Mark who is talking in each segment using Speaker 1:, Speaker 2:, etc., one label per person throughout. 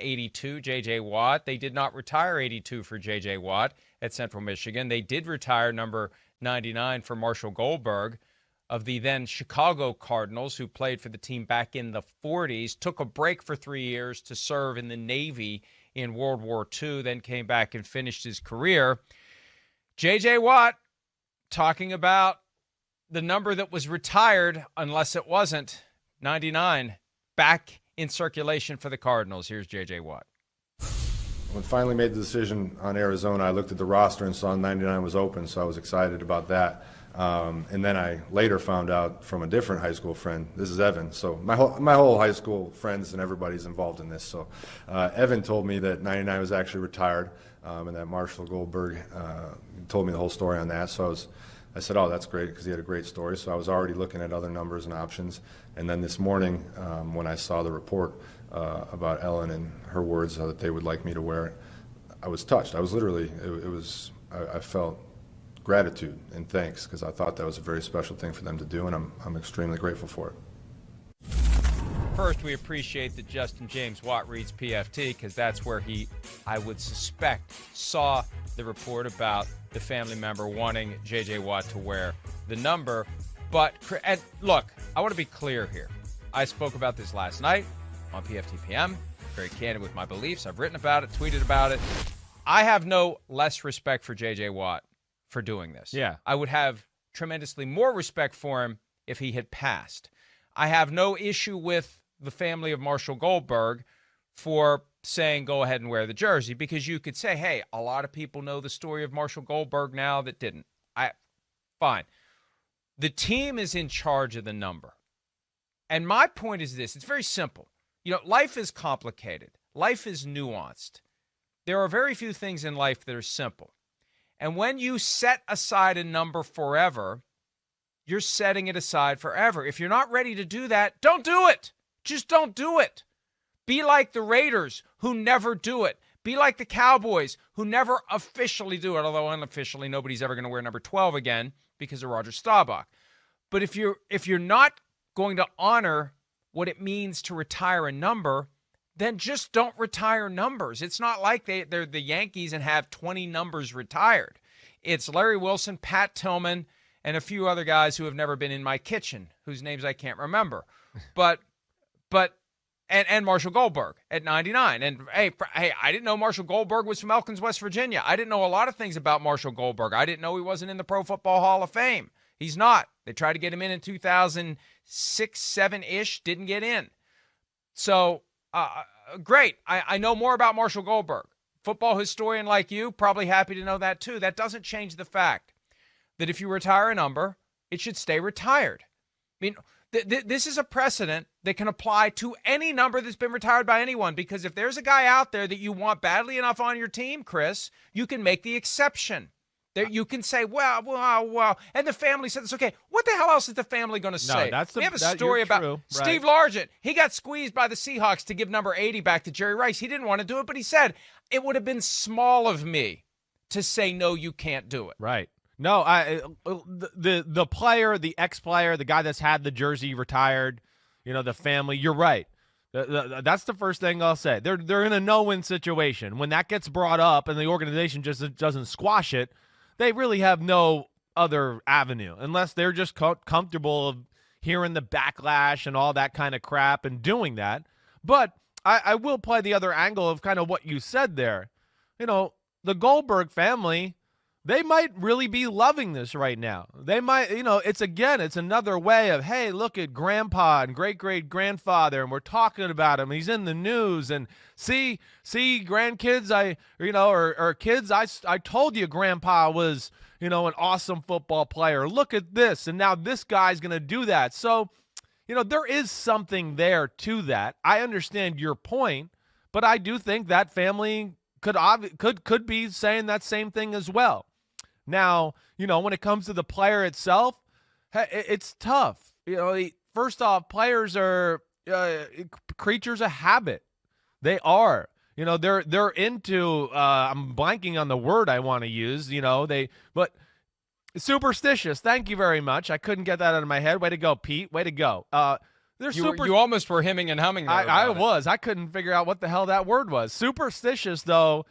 Speaker 1: 82, J.J. Watt. They did not retire 82 for J.J. Watt at Central Michigan. They did retire number 99 for Marshall Goldberg of the then Chicago Cardinals, who played for the team back in the 40s, took a break for 3 years to serve in the Navy in World War II, then came back and finished his career. J.J. Watt talking about the number that was retired, unless it wasn't, 99, back in circulation for the Cardinals. Here's J.J. Watt.
Speaker 2: When I finally made the decision on Arizona, I looked at the roster and saw 99 was open, so I was excited about that. And then I later found out from a different high school friend, this is Evan, so my whole high school friends and everybody's involved in this. So Evan told me that 99 was actually retired, and that Marshall Goldberg told me the whole story on that. So I said, oh, that's great, because he had a great story. So I was already looking at other numbers and options. And then this morning, when I saw the report about Ellen and her words that they would like me to wear it, I was touched. I was literally, I felt gratitude and thanks, because I thought that was a very special thing for them to do, and I'm extremely grateful for it.
Speaker 1: First, we appreciate that Justin James Watt reads PFT, because that's where he, I would suspect, saw the report about the family member wanting J.J. Watt to wear the number. But, and look, I want to be clear here. I spoke about this last night on PFTPM, very candid with my beliefs. I've written about it, tweeted about it. I have no less respect for J.J. Watt for doing this.
Speaker 3: Yeah.
Speaker 1: I would have tremendously more respect for him if he had passed. I have no issue with the family of Marshall Goldberg for saying go ahead and wear the jersey, because you could say, hey, a lot of people know the story of Marshall Goldberg now that didn't. Fine. The team is in charge of the number. And my point is this. It's very simple. You know, life is complicated. Life is nuanced. There are very few things in life that are simple. And when you set aside a number forever, you're setting it aside forever. If you're not ready to do that, don't do it. Just don't do it. Be like the Raiders, who never do it. Be like the Cowboys, who never officially do it, although unofficially nobody's ever going to wear number 12 again because of Roger Staubach. But if you're not going to honor what it means to retire a number, then just don't retire numbers. It's not like they're the Yankees and have 20 numbers retired. It's Larry Wilson, Pat Tillman, and a few other guys who have never been in my kitchen, whose names I can't remember. And Marshall Goldberg at 99. And hey, I didn't know Marshall Goldberg was from Elkins, West Virginia. I didn't know a lot of things about Marshall Goldberg. I didn't know he wasn't in the Pro Football Hall of Fame. He's not. They tried to get him in 2006, 7-ish, didn't get in. So, great. I know more about Marshall Goldberg. Football historian like you, probably happy to know that too. That doesn't change the fact that if you retire a number, it should stay retired. I mean, this is a precedent that can apply to any number that's been retired by anyone, because if there's a guy out there that you want badly enough on your team, Chris, you can make the exception. There, you can say, well, and the family said it's okay. What the hell else is the family going to say? We have a story about Steve Largent. He got squeezed by the Seahawks to give number 80 back to Jerry Rice. He didn't want to do it, but he said, it would have been small of me to say, no, you can't do it.
Speaker 3: Right. No, the player, the ex-player, the guy that's had the jersey retired, the family, you're right. That's the first thing I'll say. They're in a no-win situation. When that gets brought up and the organization just doesn't squash it, they really have no other avenue unless they're just comfortable of hearing the backlash and all that kind of crap and doing that. But I will play the other angle of kind of what you said there. The Goldberg family, they might really be loving this right now. They might, it's another way of, hey, look at grandpa and great-great-grandfather, and we're talking about him. He's in the news, and see, grandkids, or kids, I told you grandpa was, an awesome football player. Look at this, and now this guy's going to do that. So, there is something there to that. I understand your point, but I do think that family could be saying that same thing as well. Now, when it comes to the player itself, it's tough. First off, players are creatures of habit. They are. They're into. I'm blanking on the word I want to use. But superstitious. Thank you very much. I couldn't get that out of my head. Way to go, Pete. Way to go.
Speaker 1: You almost were hemming and humming there.
Speaker 3: I was. I couldn't figure out what the hell that word was. Superstitious, though,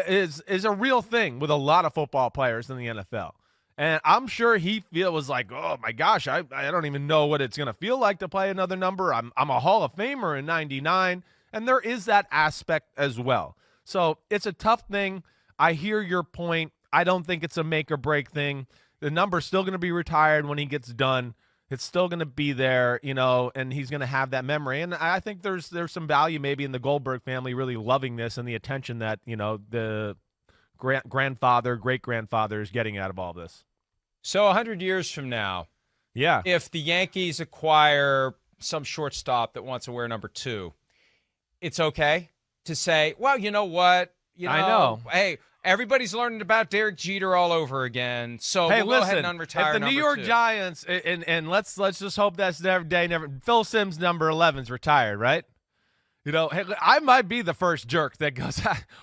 Speaker 3: is a real thing with a lot of football players in the NFL. And I'm sure he was like, oh, my gosh, I don't even know what it's going to feel like to play another number. I'm a Hall of Famer in 99. And there is that aspect as well. So it's a tough thing. I hear your point. I don't think it's a make or break thing. The number's still going to be retired when he gets done. It's still going to be there, and he's going to have that memory. And I think there's some value maybe in the Goldberg family really loving this and the attention that, the grandfather, great-grandfather is getting out of all this.
Speaker 1: So 100 years from now,
Speaker 3: yeah,
Speaker 1: if the Yankees acquire some shortstop that wants to wear number 2, it's okay to say, well, you know what?
Speaker 3: I know.
Speaker 1: Hey, everybody's learning about Derek Jeter all over again. So
Speaker 3: hey,
Speaker 1: we'll
Speaker 3: listen,
Speaker 1: go ahead and unretire
Speaker 3: if the New York
Speaker 1: 2.
Speaker 3: Giants, and let's just hope that's never. Phil Simms number 11's retired, right? Hey, I might be the first jerk that goes,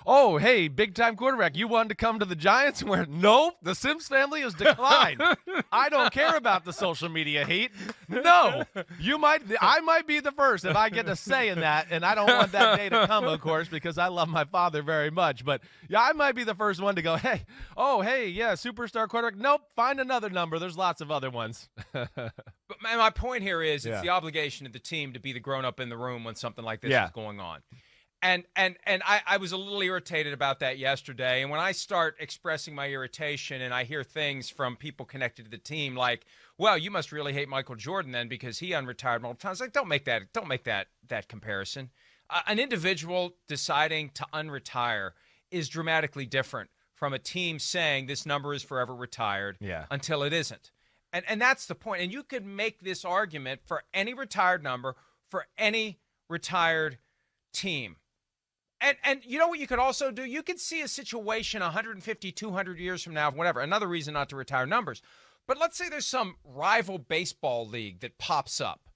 Speaker 3: oh, hey, big-time quarterback, you wanted to come to the Giants? Where, nope, the Simms family has declined. I don't care about the social media hate. No, I might be the first if I get a say in that, and I don't want that day to come, of course, because I love my father very much. But, yeah, I might be the first one to go, hey, yeah, superstar quarterback. Nope, find another number. There's lots of other ones.
Speaker 1: But my point here is it's the obligation of the team to be the grown-up in the room when something like this is going on. And I was a little irritated about that yesterday. And when I start expressing my irritation and I hear things from people connected to the team like, well, you must really hate Michael Jordan then because he unretired multiple times. Like, don't make that comparison. An individual deciding to unretire is dramatically different from a team saying this number is forever retired until it isn't. And that's the point. And you could make this argument for any retired number, for any retired team. And you know what you could also do? You could see a situation 150, 200 years from now, whatever. Another reason not to retire numbers. But let's say there's some rival baseball league that pops up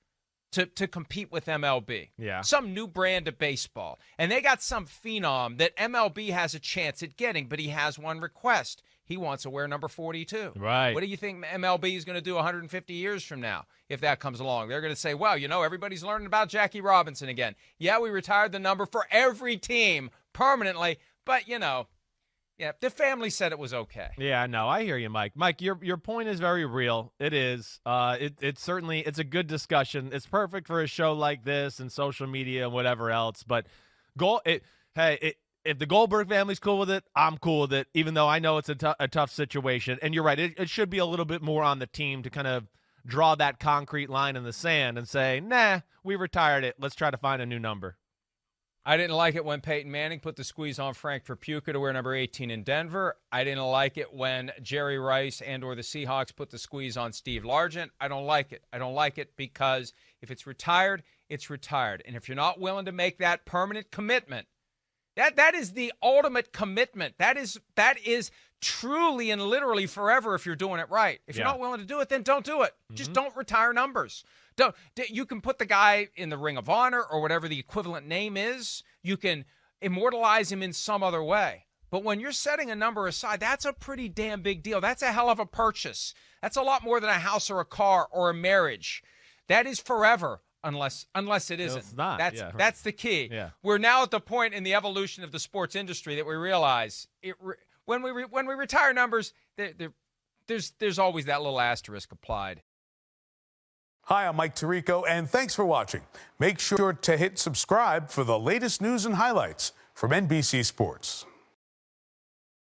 Speaker 1: to compete with MLB.
Speaker 3: Yeah.
Speaker 1: Some new brand of baseball. And they got some phenom that MLB has a chance at getting, but he has one request. He wants to wear number 42.
Speaker 3: Right.
Speaker 1: What do you think MLB is going to do 150 years from now if that comes along? They're going to say, well, everybody's learning about Jackie Robinson again. Yeah, we retired the number for every team permanently, but, the family said it was okay.
Speaker 3: Yeah, no, I hear you, Mike. Mike, your point is very real. It is. It's certainly a good discussion. It's perfect for a show like this and social media and whatever else, but if the Goldberg family's cool with it, I'm cool with it, even though I know it's a tough situation. And you're right, it should be a little bit more on the team to kind of draw that concrete line in the sand and say, nah, we retired it. Let's try to find a new number.
Speaker 1: I didn't like it when Peyton Manning put the squeeze on Frank Perpuka to wear number 18 in Denver. I didn't like it when Jerry Rice and or the Seahawks put the squeeze on Steve Largent. I don't like it. I don't like it because if it's retired, it's retired. And if you're not willing to make that permanent commitment, that is the ultimate commitment. That is truly and literally forever if you're doing it right. If you're not willing to do it, then don't do it. Just don't retire numbers. You can put the guy in the Ring of Honor or whatever the equivalent name is. You can immortalize him in some other way. But when you're setting a number aside, that's a pretty damn big deal. That's a hell of a purchase. That's a lot more than a house or a car or a marriage. That is forever. Unless it isn't.
Speaker 3: It's not.
Speaker 1: That's the key.
Speaker 3: Yeah.
Speaker 1: We're now at the point in the evolution of the sports industry that we realize when we retire numbers, there's always that little asterisk applied.
Speaker 4: Hi, I'm Mike Tirico, and thanks for watching. Make sure to hit subscribe for the latest news and highlights from NBC Sports.